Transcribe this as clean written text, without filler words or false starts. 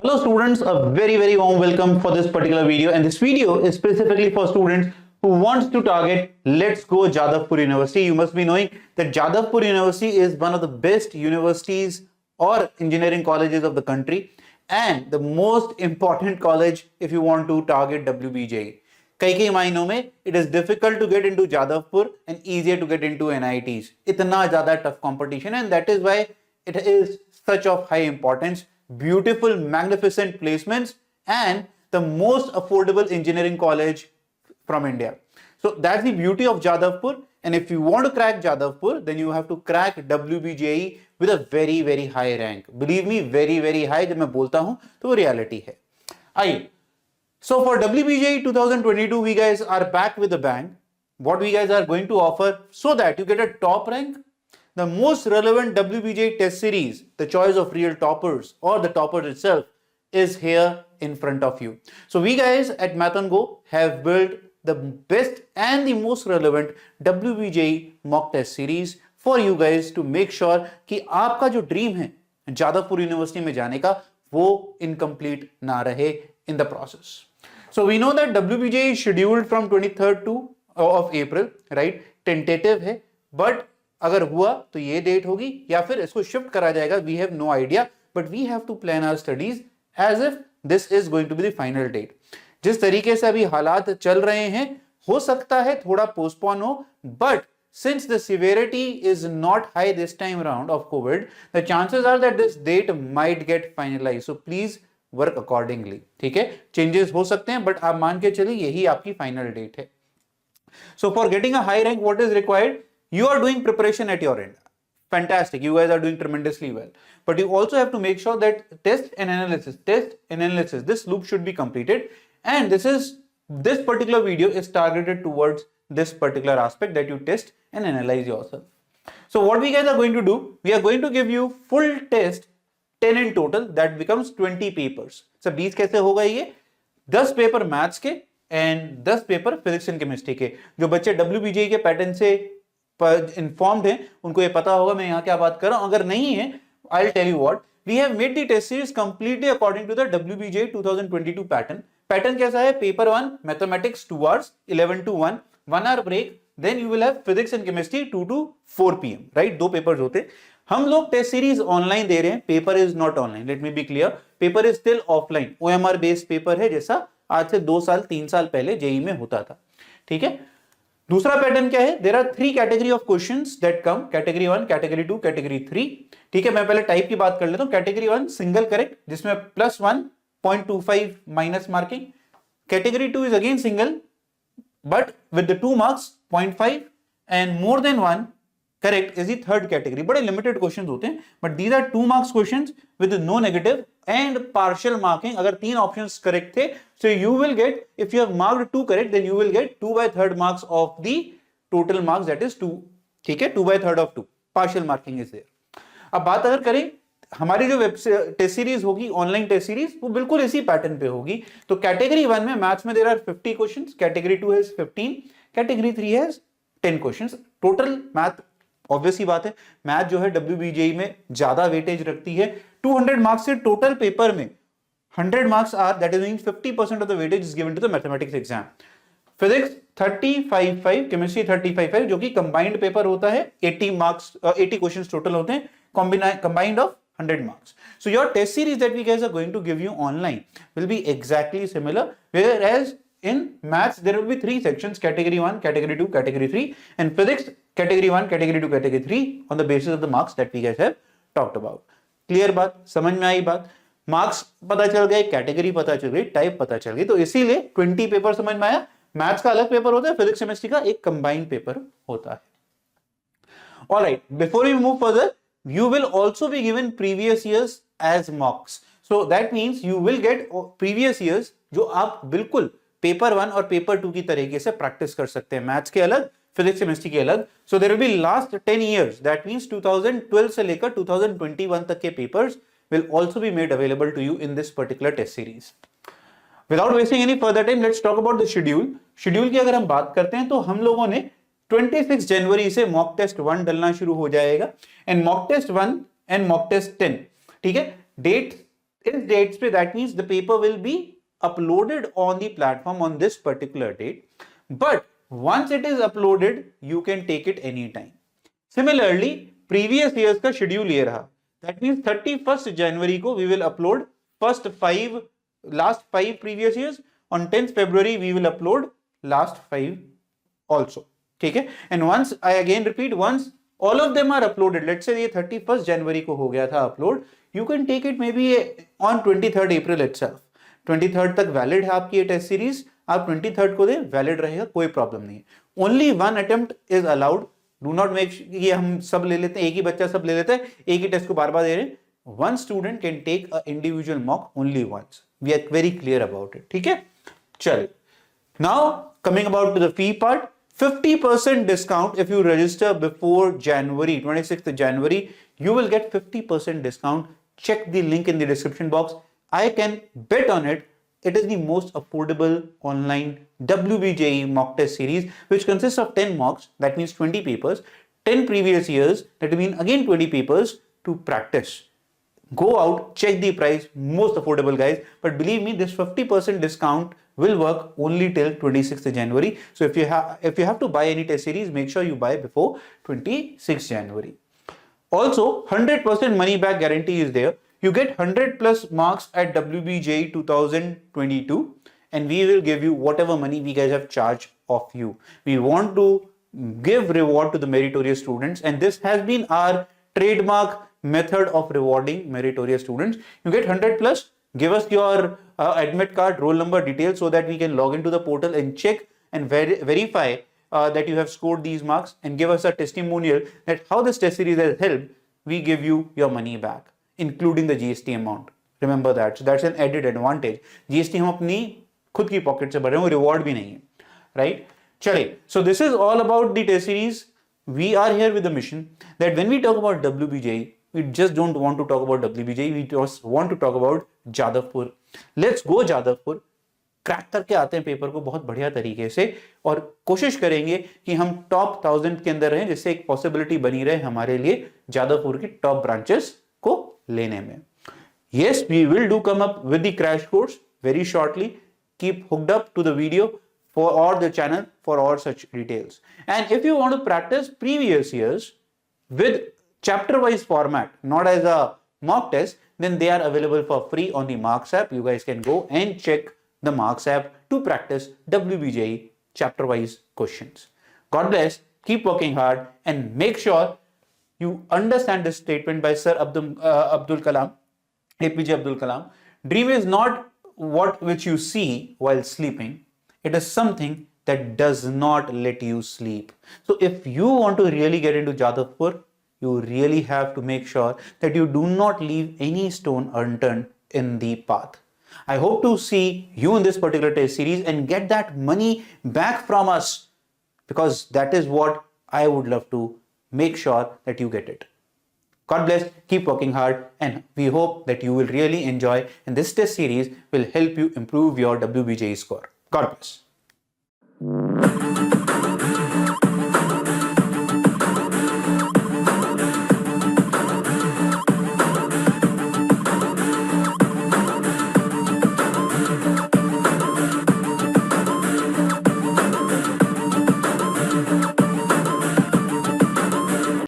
Hello students, a very warm welcome for this particular video, and this video is specifically for students who wants to target Let's Go Jadavpur University. You must be knowing that Jadavpur University is one of the best universities or engineering colleges of the country and the most important college if you want to target WBJE. कई मायनों में it is difficult to get into Jadavpur and easier to get into NITs. इतना ज़्यादा tough competition, and that is why it is such of high importance. Beautiful, magnificent placements and the most affordable engineering college from India. So that's the beauty of Jadavpur, and if you want to crack Jadavpur, then you have to crack WBJE with a very high rank. Believe me, very high. जब मैं बोलता हूँ तो वो reality है. आइए. So for WBJE 2022, we guys are back with a bang. What we guys are going to offer so that you get a top rank, the most relevant WBJE test series, the choice of real toppers or the topper itself is here in front of you. So we guys at Math on Go have built the best and the most relevant WBJE mock test series for you guys to make sure कि आपका जो dream है Jadavpur university में जाने का वो incomplete ना रहे in the process. So we know that WBJE is scheduled from 23rd of April, right? Tentative है, but अगर हुआ तो ये डेट होगी या फिर इसको शिफ्ट करा जाएगा. We have no idea, but we have to plan our studies as if this is going to be the final date. जिस तरीके से अभी हालात चल रहे हैं, हो सकता है थोड़ा पोस्टपोन हो, but since the severity is not high this time around of COVID, the chances are that this date might get finalize. So please work accordingly. ठीक है, चेंजेस हो सकते हैं, बट आप मान के चलिए यही आपकी फाइनल डेट है. So for getting a high rank what is required? You are doing preparation at your end. Fantastic. You guys are doing tremendously well. But you also have to make sure that test and analysis, this loop should be completed. And this particular video is targeted towards this particular aspect, that you test and analyze yourself. So what we guys are going to do, we are going to give you full test, 10 in total, that becomes 20 papers. So 20 कैसे होगा ये? 10 paper maths के and 10 paper physics and chemistry के. जो बच्चे WBJE के pattern से informed है उनको ये पता होगा मैं यहाँ क्या बात कर रहा हूं. अगर नहीं है, I will tell you what. We have made the test series completely according to the WBJE 2022 pattern कैसा है? Paper 1 mathematics 2 hours 11 to 1 hour break, then you will have physics and chemistry 2 to 4 PM, right? 2 papers होते. हम लोग test series online दे रहे हैं. Paper is not online, let me be clear. Paper is still offline. OMR based paper है, जैसा आज से 2 साल 3 साल पहले जेई में होता था. ठीक है. दूसरा पैटर्न क्या है? There are 3 category of questions that come. Category 1, category 2, category 3. ठीक है, मैं पहले टाइप की बात कर लेता हूं. कैटेगरी 1 सिंगल करेक्ट, जिसमें +1 0.25 minus marking. Category 2 is again single but with the 2 marks 0.5 and more than 1 correct is the third category. बड़े लिमिटेड क्वेश्चंस होते हैं, but these are 2 marks questions with no negative and partial marking. अगर 3 options correct थे, so you will get, if you have marked 2 correct, then you will get 2/3 marks of the total marks, that is 2. ठीक है, 2/3 of 2 partial marking is there. अब बात अगर करें हमारी जो टेस्ट सीरीज होगी, ऑनलाइन टेस्ट सीरीज, वो बिल्कुल इसी पैटर्न पे होगी. तो कैटेगरी 1 में मैथ्स में there are 50 questions, category 2 has 15, category 3 has 10 questions. Total math, obviously बात है, मैथ जो है WBJE में ज्यादा वेटेज रखती है. 200 मार्क्स से टोटल पेपर में 100 marks are, that is means 50% of the weightage is given to the mathematics exam. Physics 30/5/5, chemistry 30/5/5, जो कि combined paper होता है. 80 marks, 80 questions total होते हैं, combined of 100 marks. So your test series that we guys are going to give you online will be exactly similar, whereas in maths there will be 3 sections: category 1, category 2, category 3, and physics category 1, category 2, category 3, on the basis of the marks that we guys have talked about. Clear बात? समझ में आई बात? Marks पता चल गए, category पता चल गई, टाइप पता चल गई. तो इसीलिए 20 पेपर समझ में आया. मैथ्स का अलग पेपर होता है, फिजिक्स केमिस्ट्री का एक कंबाइंड पेपर होता है. Alright, before we move further, you will also be given previous years as mocks. So that means you will get previous years जो आप बिल्कुल पेपर 1 और पेपर 2 की तरीके से प्रैक्टिस कर सकते हैं. मैथ्स के अलग, फिजिक्स केमिस्ट्री के अलग. So there will be last 10 years, that means 2012 से लेकर 2021 तक के papers will also be made available to you in this particular test series. Without wasting any further time, let's talk about the schedule. Schedule की अगर हम बात करते हैं तो हम लोगों ने 26 जनवरी से मॉक टेस्ट 1 डलना शुरू हो जाएगा, and mock test 1 and mock test 10, ठीक है, डेट इस dates पे, that means the paper will be uploaded on the platform on this particular date. But once it is uploaded, you can take it anytime. Similarly, previous years का schedule ये रहा. That means 31st January को we will upload last 5 previous years. On 10th February we will upload last 5 also. ठीक है? And once, I again repeat, once all of them are uploaded, let's say ये 31st January को हो गया था upload, you can take it maybe on 23rd April itself. 23rd तक valid है आपकी ये टेस्ट सीरीज, आप 23rd को दें, valid रहेगा, कोई प्रॉब्लम नहीं है. Only one attempt is allowed. Do not make ये हम सब ले लेते हैं, एक ही बच्चा सब ले लेता है, एक ही टेस्ट को बार बार दे रहे हैं. One student can take an individual mock only once. We are very clear about it. ठीक है? चलिए. Now coming about to the fee part, 50% discount if you register before January 26th January, you will get 50% discount. Check the link in the description box. I can bet on it. It is the most affordable online WBJE mock test series, which consists of 10 mocks, that means 20 papers, 10 previous years, that means again 20 papers to practice. Go out, check the price, most affordable guys. But believe me, this 50% discount will work only till 26th January. So if you have to buy any test series, make sure you buy before 26th January. Also, 100% money back guarantee is there. You get 100 plus marks at WBJE 2022 and we will give you whatever money we guys have charged of you. We want to give reward to the meritorious students, and this has been our trademark method of rewarding meritorious students. You get 100 plus, give us your admit card, roll number, details, so that we can log into the portal and check and verify that you have scored these marks, and give us a testimonial that how this test series has helped. We give you your money back, including the GST amount. Remember that. So that's an added advantage. GST हम अपनी खुद की pocket से भर रहे हैं, वो reward भी नहीं है, राइट? चलिए, so this is all about the test series. We are here with the mission that when we talk about WBJE, we just don't want to talk about WBJE. We just want to talk about Jadavpur. Let's go Jadavpur. Crack करके आते हैं paper को बहुत बढ़िया तरीके से, और कोशिश करेंगे कि हम टॉप 1000 के अंदर रहें, जिससे एक पॉसिबिलिटी बनी रहे हमारे लिए जादवपुर की टॉप ब्रांचेस को लेने में. Yes, we will do come up with the crash course very shortly. Keep hooked up to the video or the channel for all such details. And if you want to practice previous years with chapter wise format, not as a mock test, then they are available for free on the Marks app. You guys can go and check the Marks app to practice WBJE chapter wise questions. God bless, keep working hard, and make sure you understand this statement by Sir Abdul Kalam, APJ Abdul Kalam. Dream is not what which you see while sleeping. It is something that does not let you sleep. So if you want to really get into Jadavpur, you really have to make sure that you do not leave any stone unturned in the path. I hope to see you in this particular test series and get that money back from us, because that is what I would love to make sure that you get it. God bless, keep working hard, and we hope that you will really enjoy, and this test series will help you improve your WBJE score. God bless.